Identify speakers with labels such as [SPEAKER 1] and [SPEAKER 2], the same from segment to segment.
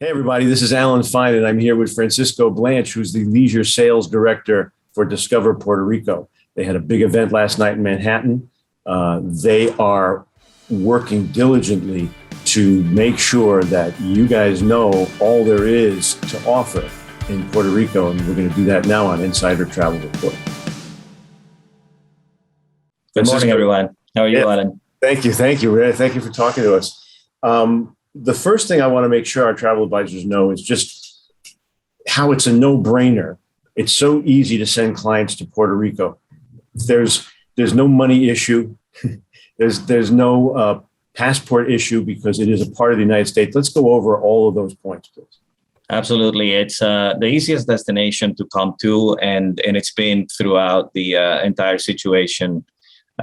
[SPEAKER 1] Hey, everybody, this is Alan Fine, and I'm here with Francisco Blanche, who's the Leisure Sales Director for Discover Puerto Rico. They had a big event last night in Manhattan. They are working diligently to make sure that you guys know all there is to offer in Puerto Rico, and we're going to do that now on Insider Travel Report.
[SPEAKER 2] Good morning, everyone. How are you, Alan?
[SPEAKER 1] Thank you. Thank you. Thank you for talking to us. The first thing I want to make sure our travel advisors know is just how it's a no-brainer. It's so easy to send clients to Puerto Rico. There's no money issue. there's no passport issue because it is a part of the United States. Let's go over all of those points, please.
[SPEAKER 2] Absolutely. It's the easiest destination to come to, and it's been throughout the entire situation.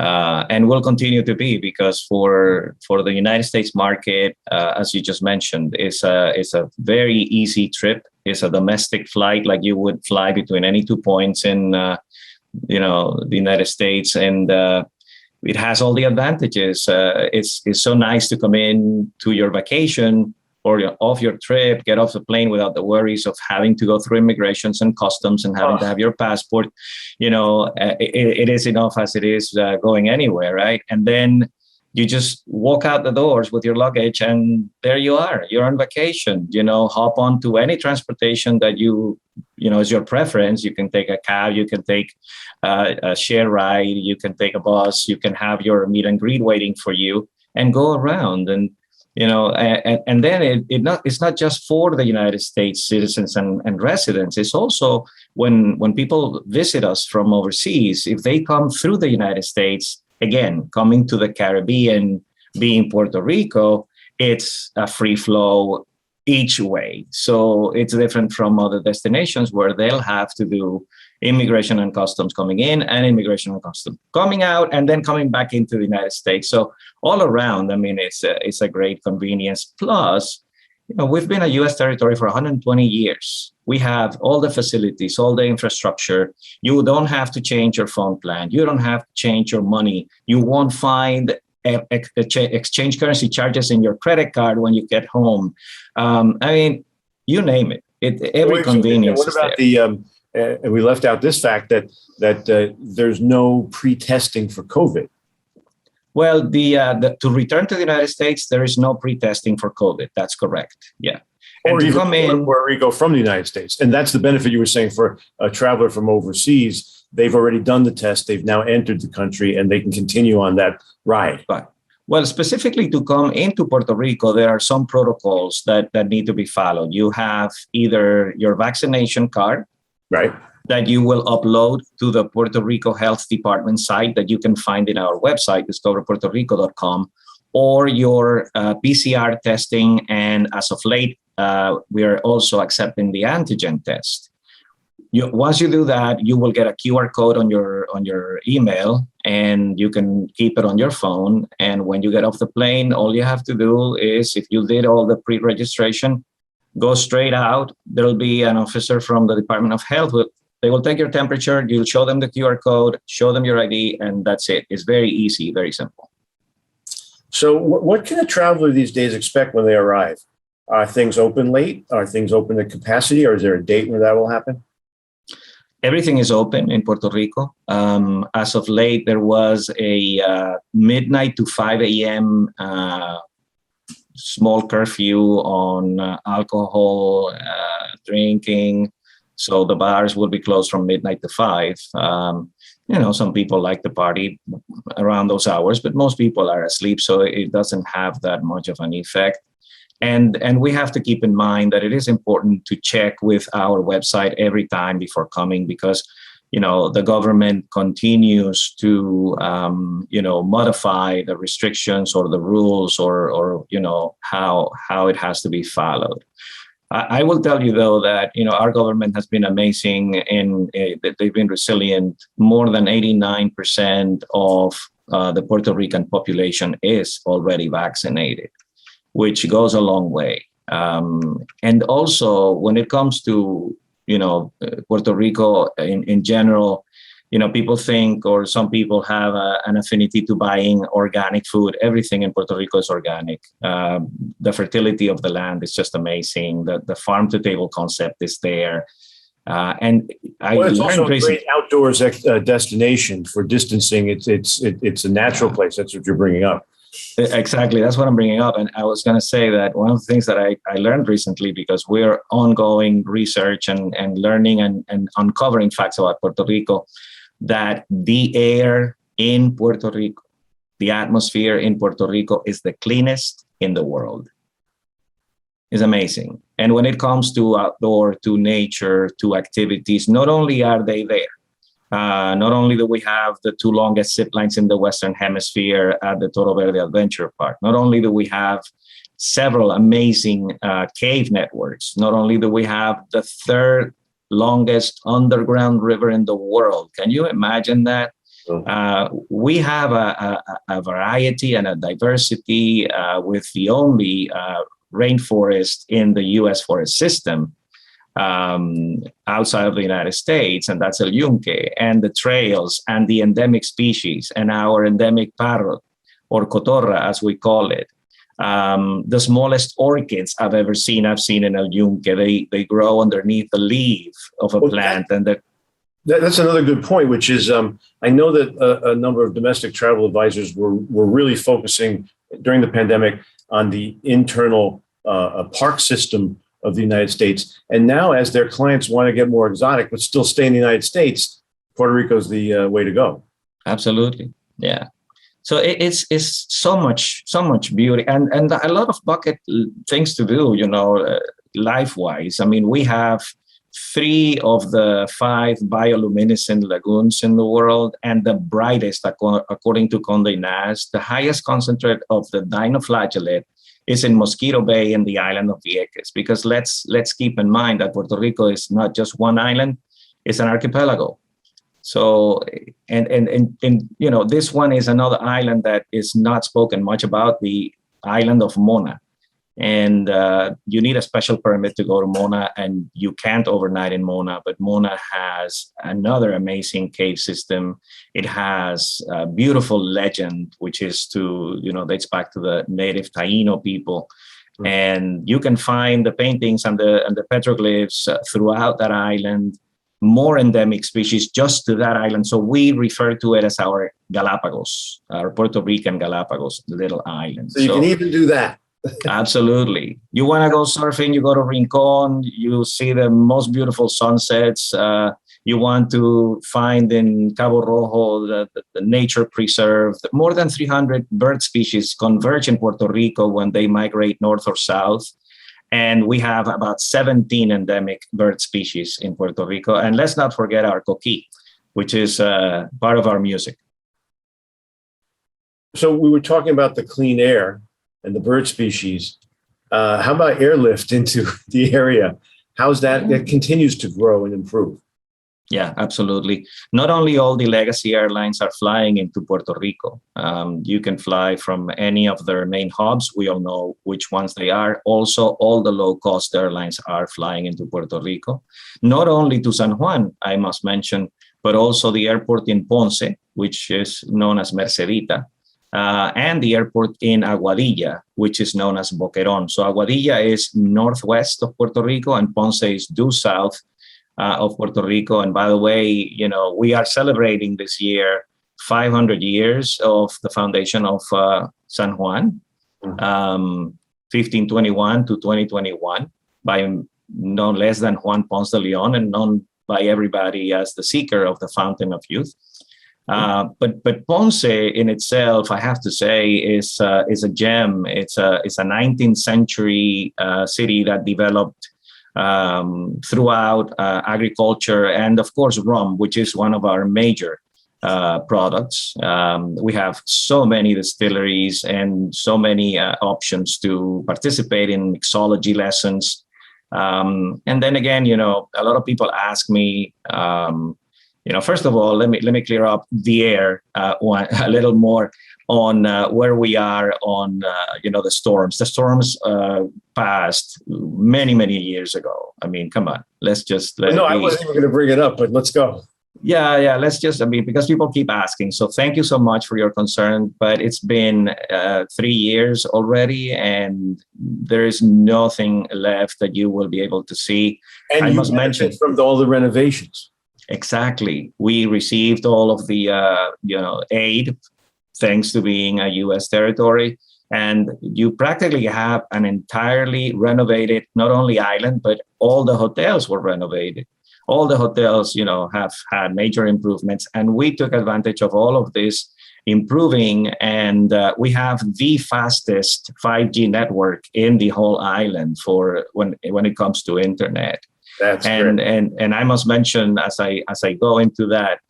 [SPEAKER 2] And will continue to be, because for the United States market, as you just mentioned, it's a very easy trip. It's a domestic flight, like you would fly between any 2 points in the United States, and it has all the advantages. It's so nice to come in to your vacation or off your trip, get off the plane without the worries of having to go through immigrations and customs and having to have your passport. It is enough as it is going anywhere, right? And then you just walk out the doors with your luggage, and there you are. You're on vacation. Hop onto any transportation that is your preference. You can take a cab, you can take a share ride, you can take a bus, you can have your meet and greet waiting for you, and go around. And and then it's not just for the United States citizens and residents. It's also when people visit us from overseas, if they come through the United States, again, coming to the Caribbean, being Puerto Rico, it's a free flow each way. So it's different from other destinations where they'll have to do immigration and customs coming in and immigration and customs coming out, and then coming back into the United States. So all around, it's a great convenience. Plus, we've been a U.S. territory for 120 years. We have all the facilities, all the infrastructure. You don't have to change your phone plan. You don't have to change your money. You won't find exchange currency charges in your credit card when you get home. You name it. Every convenience.
[SPEAKER 1] What about and we left out this fact that there's no pre-testing for COVID.
[SPEAKER 2] Well, to return to the United States, there is no pre-testing for COVID. That's correct. Yeah.
[SPEAKER 1] Or even come in Puerto Rico from the United States. And that's the benefit you were saying for a traveler from overseas. They've already done the test. They've now entered the country, and they can continue on that ride.
[SPEAKER 2] Right. Well, specifically to come into Puerto Rico, there are some protocols that need to be followed. You have either your vaccination card,
[SPEAKER 1] right,
[SPEAKER 2] that you will upload to the Puerto Rico Health Department site that you can find in our website, discoverpuertorico.com, or your PCR testing. And as of late, we are also accepting the antigen test. Once you do that, you will get a QR code on your email, and you can keep it on your phone. And when you get off the plane, all you have to do is, if you did all the pre-registration, go straight out. There'll be an officer from the Department of Health. They will take your temperature. You'll show them the QR code, show them your ID, and that's it. It's very easy, very simple.
[SPEAKER 1] So what can a traveler these days expect when they arrive? Are things open late? Are things open at capacity? Or is there a date where that will happen?
[SPEAKER 2] Everything is open in Puerto Rico. As of late, there was a midnight to 5 a.m. Small curfew on alcohol drinking. So the bars will be closed from midnight to 5. Some people like to party around those hours, but most people are asleep, so it doesn't have that much of an effect. And we have to keep in mind that it is important to check with our website every time before coming, because the government continues to modify the restrictions or the rules or how it has to be followed. I will tell you, though, that our government has been amazing in that they've been resilient. More than 89% of the Puerto Rican population is already vaccinated, which goes a long way. And also, when it comes to Puerto Rico in general, People think, or some people have an affinity to buying organic food. Everything in Puerto Rico is organic. The fertility of the land is just amazing. The farm to table concept is there. And
[SPEAKER 1] it's also a great outdoors destination for distancing. It's a natural place. That's what you're bringing up.
[SPEAKER 2] Exactly. That's what I'm bringing up. And I was going to say that one of the things that I learned recently, because we're ongoing research and learning and uncovering facts about Puerto Rico, that the air in Puerto Rico, the atmosphere in Puerto Rico is the cleanest in the world. It's amazing. And when it comes to outdoor, to nature, to activities, not only are they there, not only do we have the 2 longest zip lines in the Western Hemisphere at the Toro Verde Adventure Park, not only do we have several amazing cave networks, not only do we have the 3rd longest underground river in the world. Can you imagine that? We have a variety and a diversity with the only rainforest in the U.S. forest system outside of the United States, and that's El Yunque, and the trails and the endemic species and our endemic parrot, or cotorra as we call it. The smallest orchids I've ever seen. I've seen in El Yunque. They grow underneath the leaf of a plant, and
[SPEAKER 1] that's another good point. Which is, I know that a number of domestic travel advisors were really focusing during the pandemic on the internal park system of the United States, and now as their clients want to get more exotic but still stay in the United States, Puerto Rico is the way to go.
[SPEAKER 2] Absolutely, yeah. So it's so much beauty and a lot of bucket things to do, life-wise. I mean, we have 3 of the 5 bioluminescent lagoons in the world, and the brightest, according to Condé Nast, the highest concentrate of the dinoflagellate is in Mosquito Bay in the island of Vieques. Because let's keep in mind that Puerto Rico is not just one island; it's an archipelago. So, and this one is another island that is not spoken much about, the island of Mona. And you need a special permit to go to Mona, and you can't overnight in Mona. But Mona has another amazing cave system. It has a beautiful legend, which is dates back to the native Taino people. Mm-hmm. And you can find the paintings and the petroglyphs throughout that island. More endemic species just to that island. So we refer to it as our Galapagos, our Puerto Rican Galapagos, the little island.
[SPEAKER 1] So you can even do that.
[SPEAKER 2] Absolutely. You want to go surfing, you go to Rincon, you see the most beautiful sunsets. You want to find in Cabo Rojo the nature preserve. More than 300 bird species converge in Puerto Rico when they migrate north or south. And we have about 17 endemic bird species in Puerto Rico. And let's not forget our coqui, which is part of our music.
[SPEAKER 1] So we were talking about the clean air and the bird species. How about airlift into the area? How's that? It continues to grow and improve.
[SPEAKER 2] Yeah, absolutely. Not only all the legacy airlines are flying into Puerto Rico. You can fly from any of their main hubs. We all know which ones they are. Also, all the low-cost airlines are flying into Puerto Rico. Not only to San Juan, I must mention, but also the airport in Ponce, which is known as Mercedita, and the airport in Aguadilla, which is known as Boquerón. So Aguadilla is northwest of Puerto Rico, and Ponce is due south of Puerto Rico. And by the way, we are celebrating this year 500 years of the foundation of San Juan, 1521 to 2021, by no less than Juan Ponce de Leon, and known by everybody as the seeker of the fountain of youth. But Ponce in itself, I have to say, is a gem. It's a 19th century city that developed throughout agriculture and, of course, rum, which is one of our major products. We have so many distilleries and so many options to participate in mixology lessons. And then again, a lot of people ask me, first of all, let me clear up the air a little more on where we are on, the storms. The storms passed many, many years ago. I mean, come on, let's just
[SPEAKER 1] I wasn't even going to bring it up, but let's go.
[SPEAKER 2] Yeah. Let's just, I mean, because people keep asking. So thank you so much for your concern. But it's been 3 years already, and there is nothing left that you will be able to see.
[SPEAKER 1] And
[SPEAKER 2] I
[SPEAKER 1] you
[SPEAKER 2] must mention,
[SPEAKER 1] benefit from all the renovations.
[SPEAKER 2] exactly, we received all of the aid thanks to being a U.S. territory. And you practically have an entirely renovated, not only island, but all the hotels were renovated. All the hotels, have had major improvements. And we took advantage of all of this improving. And we have the fastest 5G network in the whole island for when it comes to internet.
[SPEAKER 1] That's
[SPEAKER 2] and
[SPEAKER 1] great.
[SPEAKER 2] and I must mention, as I go into that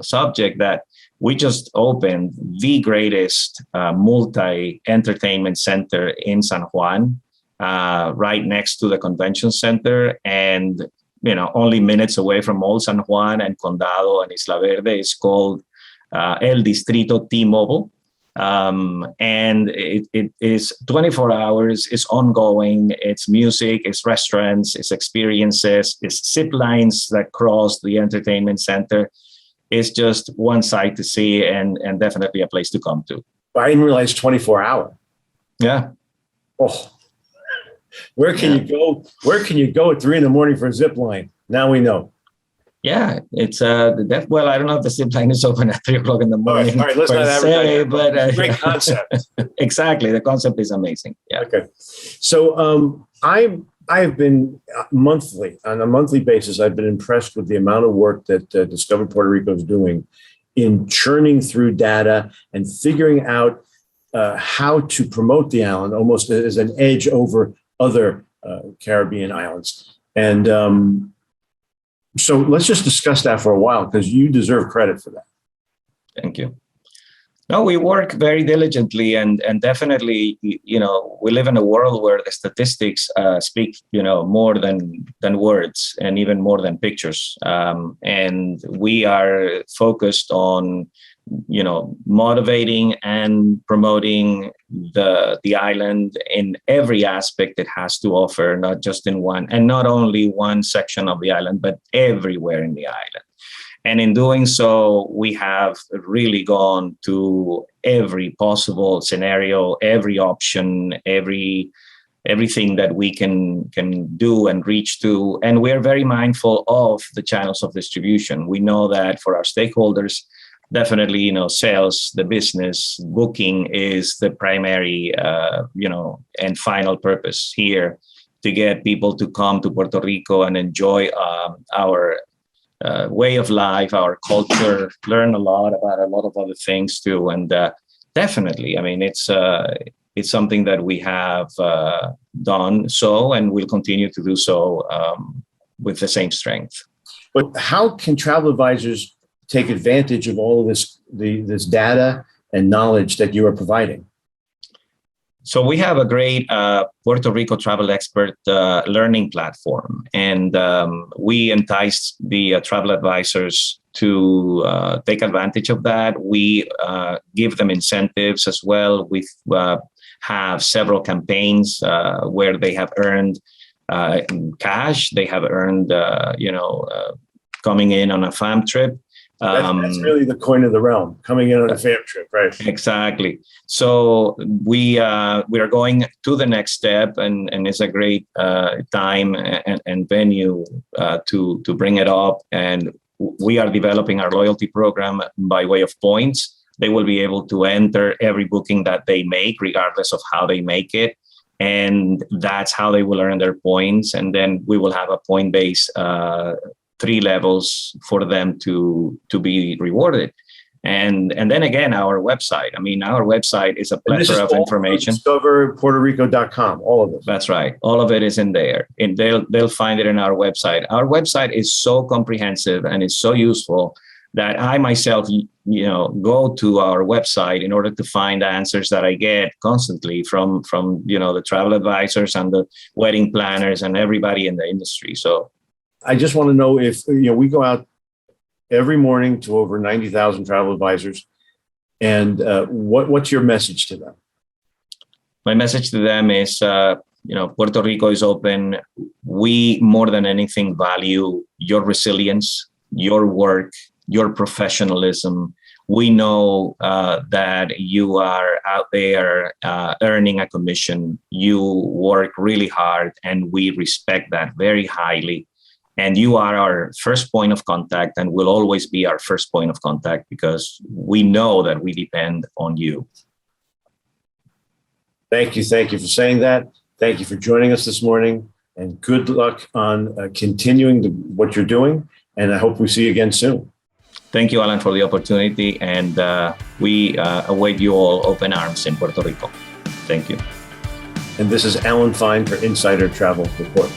[SPEAKER 2] subject, that we just opened the greatest multi entertainment center in San Juan, right next to the convention center, and only minutes away from Old San Juan and Condado and Isla Verde. Is called El Distrito T-Mobile. And it is 24 hours, it's ongoing, it's music, it's restaurants, it's experiences, it's zip lines that cross the entertainment center. It's just one sight to see, and definitely a place to come to.
[SPEAKER 1] I didn't realize 24-hour.
[SPEAKER 2] Yeah.
[SPEAKER 1] Oh, where can you go? Where can you go at 3 a.m. for a zip line? Now we know.
[SPEAKER 2] Yeah, it's well, I don't know if the zip line is open at 3 o'clock in the morning.
[SPEAKER 1] All right, let's not advertise.
[SPEAKER 2] But
[SPEAKER 1] it's a great concept.
[SPEAKER 2] Exactly, the concept is amazing. Yeah.
[SPEAKER 1] Okay, so I've been on a monthly basis. I've been impressed with the amount of work that Discover Puerto Rico is doing in churning through data and figuring out how to promote the island almost as an edge over other Caribbean islands. And so let's just discuss that for a while, because you deserve credit for that.
[SPEAKER 2] Thank you. No, we work very diligently, and definitely, we live in a world where the statistics speak, more than words, and even more than pictures. And we are focused on, motivating and promoting the island in every aspect it has to offer, not just in one, and not only one section of the island, but everywhere in the island. And in doing so, we have really gone to every possible scenario, every option, everything that we can do and reach to. And we're very mindful of the channels of distribution. We know that for our stakeholders, definitely, sales, the business, booking is the primary, and final purpose here, to get people to come to Puerto Rico and enjoy our way of life, our culture, learn a lot about a lot of other things too. And definitely, I mean, it's something that we have done so, and will continue to do so with the same strength.
[SPEAKER 1] But how can travel advisors take advantage of all of this data and knowledge that you are providing?
[SPEAKER 2] So we have a great Puerto Rico travel expert learning platform, and we entice the travel advisors to take advantage of that. We give them incentives as well. We have several campaigns where they have earned cash. They have earned, coming in on a fam trip.
[SPEAKER 1] That's really the coin of the realm, coming in on a fam trip, right?
[SPEAKER 2] Exactly. So we are going to the next step, and it's a great time and venue to bring it up. And we are developing our loyalty program by way of points. They will be able to enter every booking that they make, regardless of how they make it. And that's how they will earn their points. And then we will have a point-based 3 levels for them to be rewarded. And then again, our website. I mean, our website is a plethora of information.
[SPEAKER 1] DiscoverPuertoRico.com, all of it.
[SPEAKER 2] That's right. All of it is in there. And they'll find it in our website. Our website is so comprehensive and it's so useful that I myself, go to our website in order to find the answers that I get constantly from the travel advisors and the wedding planners and everybody in the industry. So
[SPEAKER 1] I just want to know if, we go out every morning to over 90,000 travel advisors, and what's your message to them?
[SPEAKER 2] My message to them is, Puerto Rico is open. We, more than anything, value your resilience. your work, your professionalism. We know that you are out there earning a commission. You work really hard, and we respect that very highly. And you are our first point of contact, and will always be our first point of contact, because we know that we depend on you.
[SPEAKER 1] Thank you. Thank you for saying that. Thank you for joining us this morning, and good luck on continuing what you're doing. And I hope we see you again soon.
[SPEAKER 2] Thank you, Alan, for the opportunity. And we await you all open arms in Puerto Rico. Thank you.
[SPEAKER 1] And this is Alan Fine for Insider Travel Report.